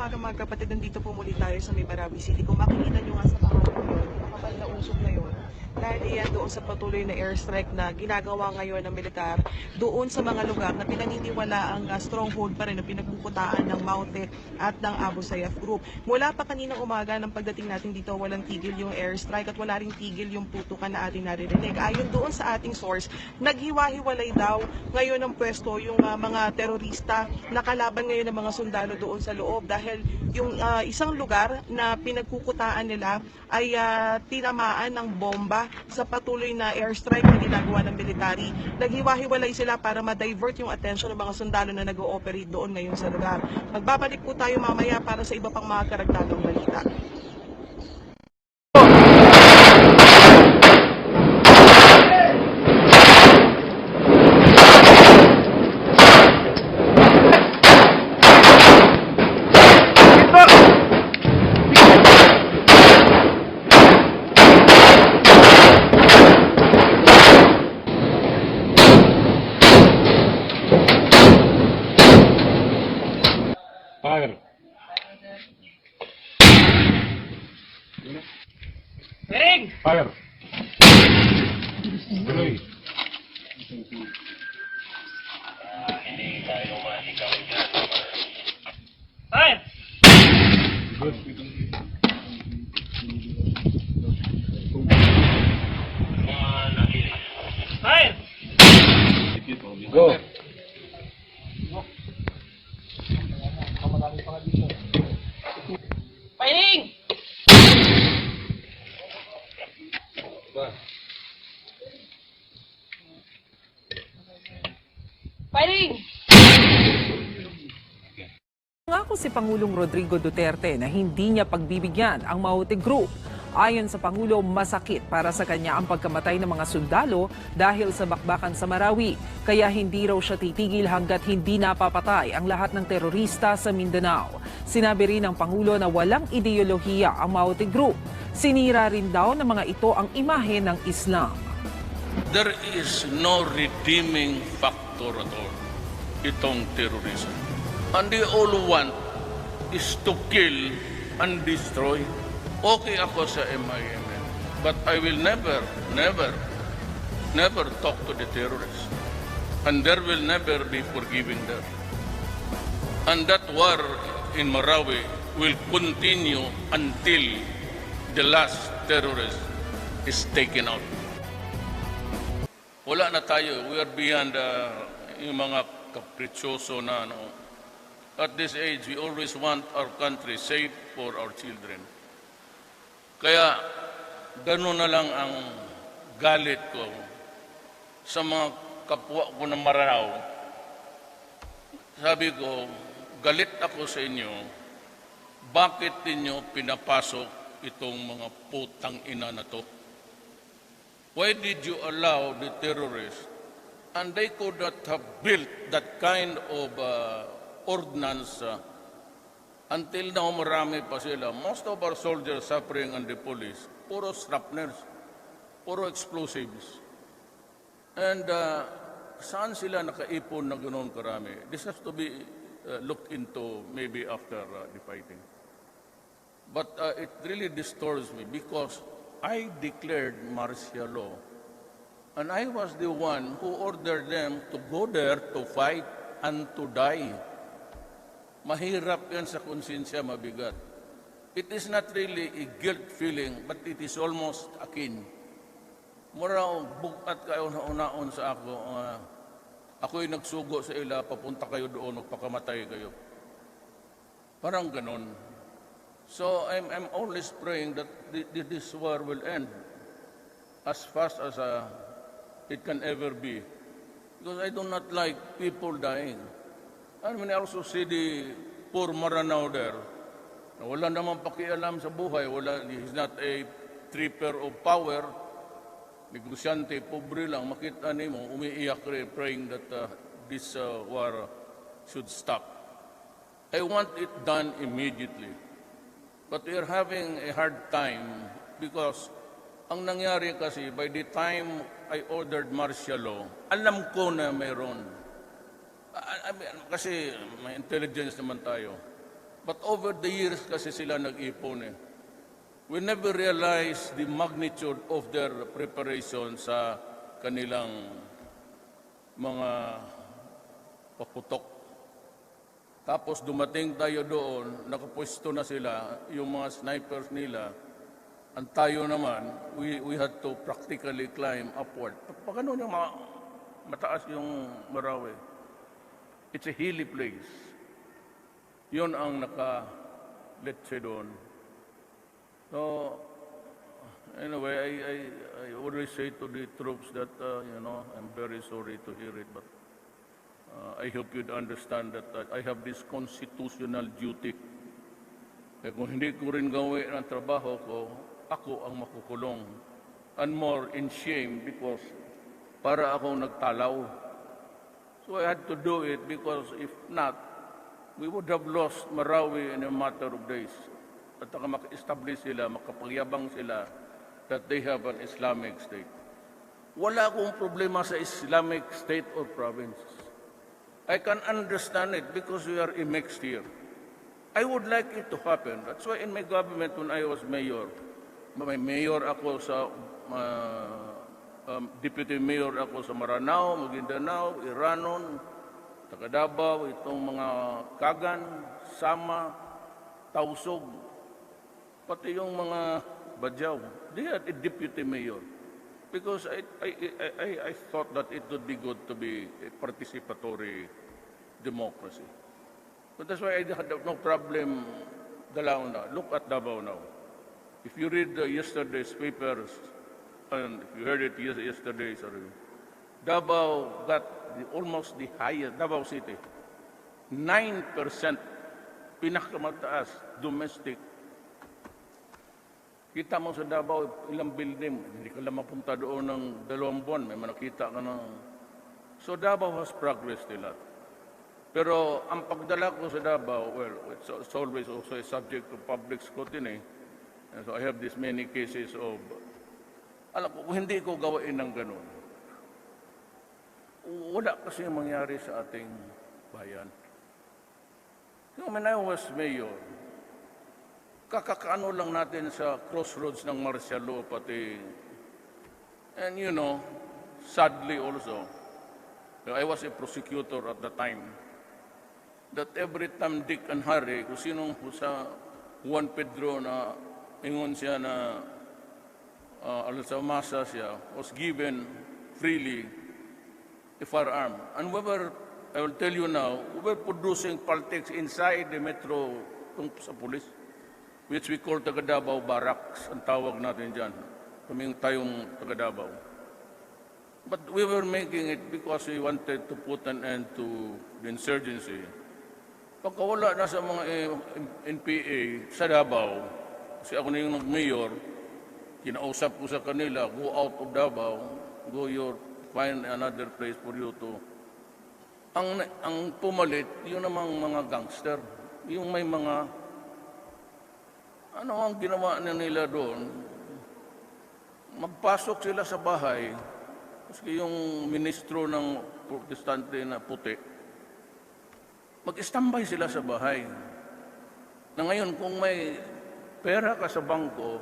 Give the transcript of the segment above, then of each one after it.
umaga mga kapatid, nandito po muli tayo sa May Marawi City. Kung makikita nyo nga sa pangalan ngayon, makapal na usok na yun. Dahil iyan doon sa patuloy na airstrike na ginagawa ngayon ng militar doon sa mga lugar na pinaniniwala ang stronghold pa rin na pinagpuputaan ng Maute at ng Abu Sayyaf Group. Mula pa kaninang umaga ng pagdating natin dito, walang tigil yung airstrike at wala ring tigil yung putukan na ating naririnig. Ayon doon sa ating source, naghiwa-hiwalay daw ngayon ng pwesto yung mga terorista na kalaban ngayon ng mga sundalo doon sa loob dahil yung isang lugar na pinagkukutaan nila ay tinamaan ng bomba sa patuloy na airstrike na ginagawa ng military. Naghiwa-hiwalay sila para ma-divert yung attention ng mga sundalo na nag-ooperate doon ngayon sa lugar. Magbabalik po tayo mamaya para sa iba pang mga karagdagang balita. Fire. Ring! Fire. Tuloy. Fire! Good. Fire! Go. Firing! Firing! Nangako si Pangulong Rodrigo Duterte na hindi niya pagbibigyan ang Maute Group. Ayon sa Pangulo, masakit para sa kanya ang pagkamatay ng mga sundalo dahil sa bakbakan sa Marawi. Kaya hindi raw siya titigil hanggat hindi napapatay ang lahat ng terorista sa Mindanao. Sinabi rin ng Pangulo na walang ideolohiya ang Maute Group. Sinira rin daw ng mga ito ang imahe ng Islam. There is no redeeming factor at all itong terrorism. And they all want is to kill and destroy. Okay ako sa MIMN, but I will never talk to the terrorists. And there will never be forgiving them. And that war in Marawi will continue until the last terrorist is taken out. Wala na tayo. We are beyond yung mga kapritsoso na ano. At this age, we always want our country safe for our children. Kaya, gano'n na lang ang galit ko sa mga kapwa ko na Maranao. Sabi ko, galit ako sa inyo, bakit ninyo pinapasok itong mga putang ina na to? Why did you allow the terrorists, and they could not have built that kind of ordnance until now marami pa sila. Most of our soldiers suffering and the police, puro shrapnels, puro explosives. And saan sila nakaipon na ganoon karami? This has to be looked into maybe after the fighting. But it really disturbs me because I declared martial law. And I was the one who ordered them to go there to fight and to die. Mahirap yan sa konsensya, mabigat. It is not really a guilt feeling, but it is almost akin. Mura, bukat kayo na unaon sa ako. Ako'y nagsugo sa ila, papunta kayo doon, magpakamatay kayo. Parang ganon. So I'm always praying that this war will end as fast as it can ever be. Because I do not like people dying. I mean, I also see the poor Maranao there. Na wala naman pakialam sa buhay. He's not a tripper of power. Negosyante, pobre lang. Makita mo, umiiyak rin, praying that this war should stop. I want it done immediately. But we are having a hard time because ang nangyari kasi, by the time I ordered martial law, alam ko na mayroon. Kasi may intelligence naman tayo. But over the years kasi sila nag-ipon eh. We never realized the magnitude of their preparation sa kanilang mga paputok. Tapos dumating tayo doon, nakapwesto na sila, yung mga snipers nila. Ang tayo naman, we had to practically climb upward. Pagkano yung mataas yung Marawi? It's a hilly place. Yun ang let's say doon. So, anyway, I always say to the troops that, I'm very sorry to hear it, but I hope you'd understand that I have this constitutional duty. Kaya kung hindi ko rin gawin ang trabaho ko, ako ang makukulong. And more in shame because para akong nagtalaw. So I had to do it because if not, we would have lost Marawi in a matter of days. At maka-establish sila, makapagyabang sila that they have an Islamic state. Wala akong problema sa Islamic state or province. I can understand it because we are a mixed here. I would like it to happen. That's why in my government when I was mayor, may mayor ako sa, deputy mayor ako sa Maranao, Maguindanao, Iranon, Tagadabaw, itong mga Kagan, Sama, Tausog, pati yung mga Badyaw. They had a deputy mayor because I thought that it would be good to be a participatory democracy. But that's why I had no problem Dalao now. Look at Davao now. If you read yesterday's papers, and if you heard it yesterday, sorry, Davao got almost the highest, Davao City, 9% pinakamataas domestic. Kita mo sa Davao, ilang building, hindi ka lang mapunta doon ng 2 buwan, may manakita ka na. So Davao has progressed a lot. Pero ang pagdala ko sa Davao, well, it's always also a subject of public scrutiny. And so I have this many cases of, alam ko, hindi ko gawain ng ganun. Wala kasi mangyari sa ating bayan. So when I was mayor, kakakaano lang natin sa crossroads ng martial law pati. And sadly also, I was a prosecutor at the time, that every time Dick and Harry, kung sinong sa Juan Pedro na ingon siya na alsamasa siya, was given freely a firearm. And I will tell you now, we were producing politics inside the metro sa police, which we call Tagadabaw Barracks, ang tawag natin dyan. Kaming tayong Tagadabaw. But we were making it because we wanted to put an end to the insurgency. Pagkawala na sa mga NPA sa Davao, kasi ako na yung mayor, kinausap ko sa kanila, go out of Davao, find another place for you to. Ang pumalit, yun namang mga gangster, yung may mga ano ang ginawa nila doon? Magpasok sila sa bahay, kasi yung ministro ng protestante na puti, mag-istambay sila sa bahay. Na ngayon, kung may pera ka sa bangko,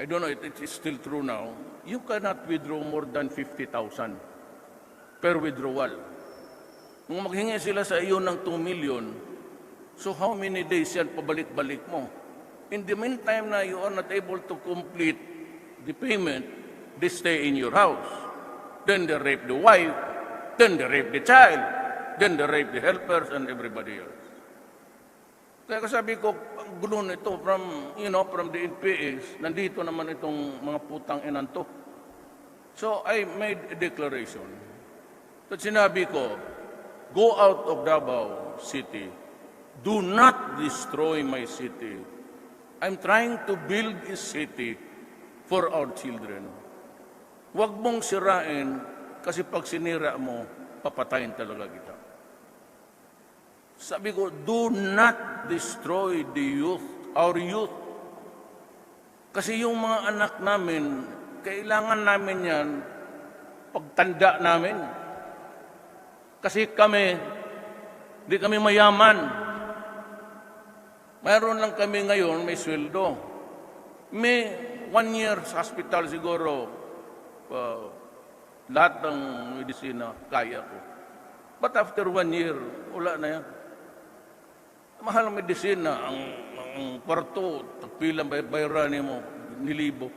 I don't know, it is still true now, you cannot withdraw more than 50,000 per withdrawal. Kung maghingi sila sa iyo ng 2 million, so how many days yan pabalik-balik mo? In the meantime na you are not able to complete the payment, they stay in your house. Then they rape the wife, then they rape the child, then they rape the helpers and everybody else. Kaya sabi ko, ang gulo nito from the NPAs, nandito naman itong mga putang inanto. So I made a declaration. So sinabi ko, go out of Davao City. Do not destroy my city. I'm trying to build a city for our children. Huwag mong sirain kasi pag sinira mo, papatayin talaga kita. Sabi ko, do not destroy the youth, our youth. Kasi yung mga anak namin, kailangan namin yan pagtanda namin. Kasi di kami mayaman. Mayroon lang kami ngayon, may sweldo. May 1 year sa hospital siguro, lahat ng medisina kaya ko. But after 1 year, wala na yan. Mahal ang medisina, ang kwarto, tagpilang bayrani mo, nilibo.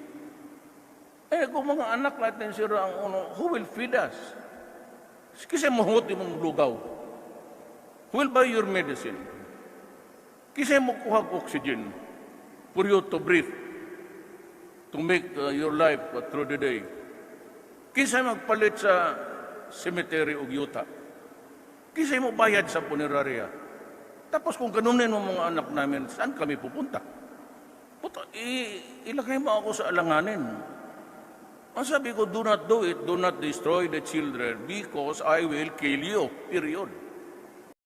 Kung mga anak natin sira ang uno, who will feed us? Kasi mahot mong lugaw. Who will buy your medicine? Kasi mo kuha oxygen for you to breathe, to make your life through the day. Kasi magpalit sa cemetery o yuta. Kasi mo bayad sa punerarya. Tapos kung ganunin mo mga anak namin, saan kami pupunta? Ilagay mo ako sa alanganin. Ang sabi ko, do not do it, do not destroy the children because I will kill you. Period.